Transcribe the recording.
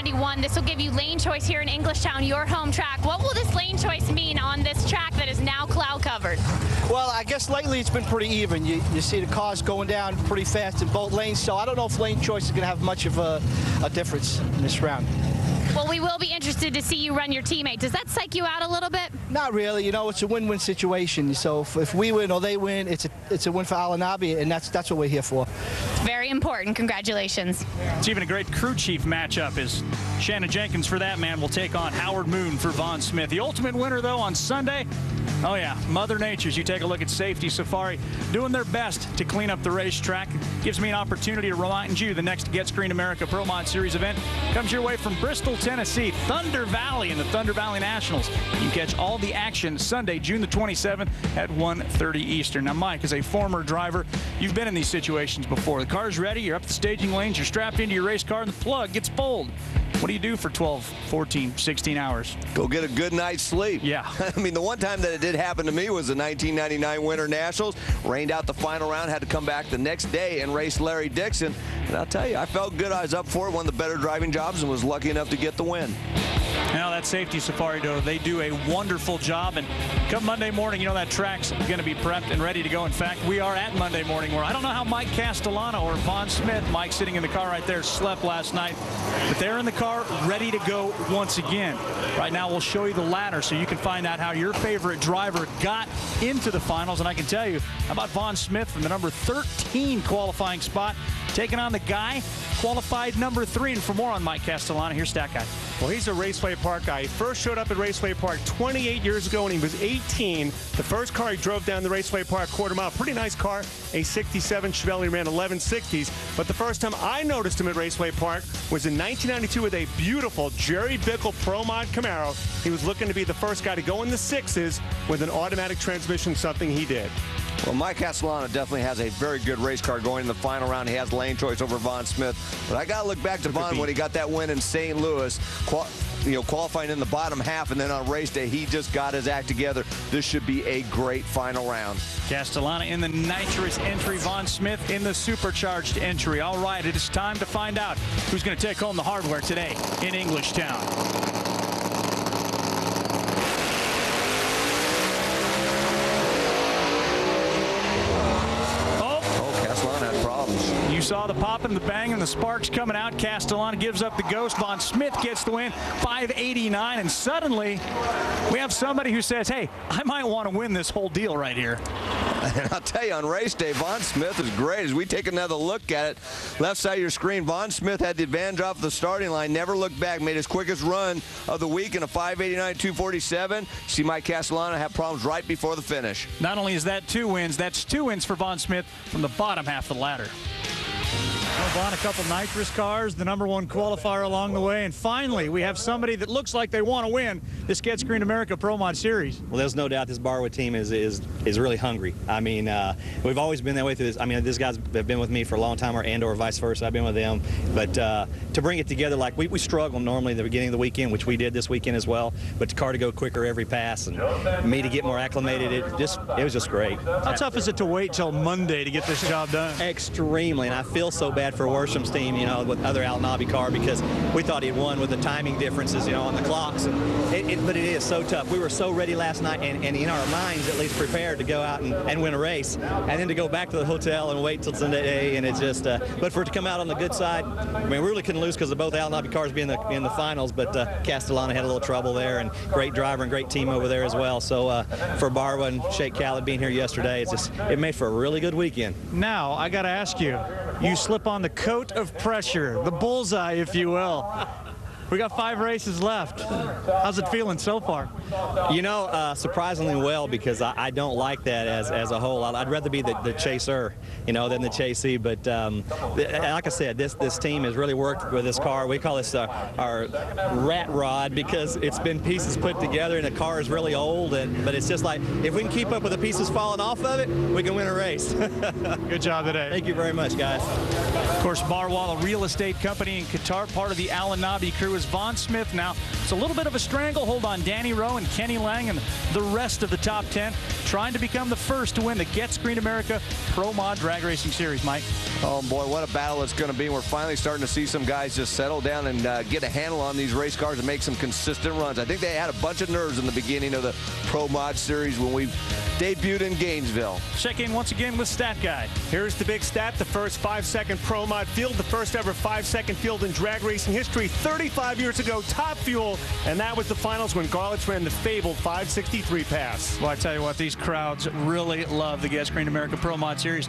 1991. This will give you lane choice here in Englishtown, your home track. What will this lane choice mean on this track that is now cloud covered? Well, I guess lately it's been pretty even. You see the cars going down pretty fast in both lanes, so I don't know if lane choice is going to have much of a difference in this round. Well, we will be interested to see you run your teammate. Does that psych you out a little bit? Not really. You know, it's a win-win situation. So if we win or they win, it's a win for Al-Anabi, and that's what we're here for. Very important. Congratulations. It's even a great crew chief matchup as Shannon Jenkins, for that man, will take on Howard Moon for Vaughn Smith. The ultimate winner, though, on Sunday. Oh, yeah, Mother Nature's. You take a look at Safety Safari doing their best to clean up the racetrack. Gives me an opportunity to remind you the next Get Screen America Pro Mod Series event comes your way from Bristol, Tennessee, Thunder Valley and the Thunder Valley Nationals. You catch all the action Sunday, June the 27th at 1:30 Eastern. Now, Mike, as a former driver, you've been in these situations before. The car's ready, you're up the staging lanes, you're strapped into your race car, and the plug gets pulled. What do you do for 12, 14, 16 hours? Go get a good night's sleep. Yeah. I mean, the one time that it did happen to me was the 1999 Winter Nationals. Rained out the final round, had to come back the next day and race Larry Dixon. And I'll tell you, I felt good. I was up for it, one of the better driving jobs, and was lucky enough to get the win. Now that Safety Safari, though, they do a wonderful job. And come Monday morning, you know that track's going to be prepped and ready to go. In fact, we are at Monday morning, where I don't know how Mike Castellana or Vaughn Smith, Mike sitting in the car right there, slept last night. But they're in the car ready to go once again. Right now, we'll show you the ladder so you can find out how your favorite driver got into the finals. And I can tell you, how about Vaughn Smith from the number 13 qualifying spot, taking on the guy qualified number 3. And for more on Mike Castellana, here's Stat Guy. Well, he's a Raceway Park guy. He first showed up at Raceway Park 28 years ago when he was 18. The first car he drove down the Raceway Park quarter mile, pretty nice car, a 67 Chevelle. He ran 1160s. But the first time I noticed him at Raceway Park was in 1992 with a beautiful Jerry Bickle Pro Mod Camaro. He was looking to be the first guy to go in the 6s with an automatic transmission, something he did. Well, Mike Castellana definitely has a very good race car going in the final round. He has lane choice over Vaughn Smith. But I got to look back to Vaughn when he got that win in St. Louis, qualifying in the bottom half, and then on race day, he just got his act together. This should be a great final round. Castellana in the nitrous entry, Vaughn Smith in the supercharged entry. All right, it is time to find out who's going to take home the hardware today in Englishtown. You saw the popping, the bang, and the sparks coming out. Castellana gives up the ghost. Vaughn Smith gets the win, 589. And suddenly, we have somebody who says, hey, I might want to win this whole deal right here. And I'll tell you, on race day, Vaughn Smith is great. As we take another look at it, left side of your screen, Vaughn Smith had the advantage off the starting line, never looked back, made his quickest run of the week in a 589.247. See Mike Castellana have problems right before the finish. Not only is that 2 wins, that's 2 wins for Vaughn Smith from the bottom half of the ladder. Vaughn, a couple nitrous cars, the #1 qualifier along the way, and finally we have somebody that looks like they want to win this Get Screen America Pro Mod Series. Well, there's no doubt this Barwood team is really hungry. I mean, we've always been that way through this. I mean, these guys have been with me for a long time, or vice versa. I've been with them. But to bring it together, like we struggle normally at the beginning of the weekend, which we did this weekend as well. But the car to go quicker every pass, and me to get more acclimated, it was just great. How tough is it to wait till Monday to get this job done? Extremely, and I feel so bad for Worsham's team, you know, with other Al-Anabi car, because we thought he'd won with the timing differences, you know, on the clocks. But it is so tough. We were so ready last night, and in our minds at least prepared to go out and win a race, and then to go back to the hotel and wait till Sunday, and it's just. But for it to come out on the good side, I mean, we really couldn't lose because of both Al-Anabi cars being in the finals. But Castellana had a little trouble there, and great driver and great team over there as well. So for Barwa and Sheikh Khalid being here yesterday, it made for a really good weekend. Now I got to ask you, you slip on the coat of pressure, the bullseye, if you will. We got 5 races left. How's it feeling so far? You know, surprisingly well, because I don't like that as a whole. I'd rather be the chaser, you know, than the chasee. But like I said, this team has really worked with this car. We call this our rat rod, because it's been pieces put together, and the car is really old. But it's just like, if we can keep up with the pieces falling off of it, we can win a race. Good job today. Thank you very much, guys. Of course, Marwala Real Estate Company in Qatar, part of the Al Anabi crew, is Vaughn Smith now. It's a little bit of a stranglehold on Danny Rowe and Kenny Lang and the rest of the top 10, trying to become the first to win the Get Screen America Pro Mod Drag Racing Series, Mike. Oh, boy, what a battle it's going to be. We're finally starting to see some guys just settle down and get a handle on these race cars and make some consistent runs. I think they had a bunch of nerves in the beginning of the Pro Mod Series when we debuted in Gainesville. Check in once again with Stat Guide. Here's the big stat, the first 5-second Pro Mod field, the first ever 5-second field in drag racing history, 35 years ago, Top Fuel, and that was the finals when Garlits ran the fabled 563 pass. Well, I tell you what, these crowds really love the Get Screen America Pro Mod Series.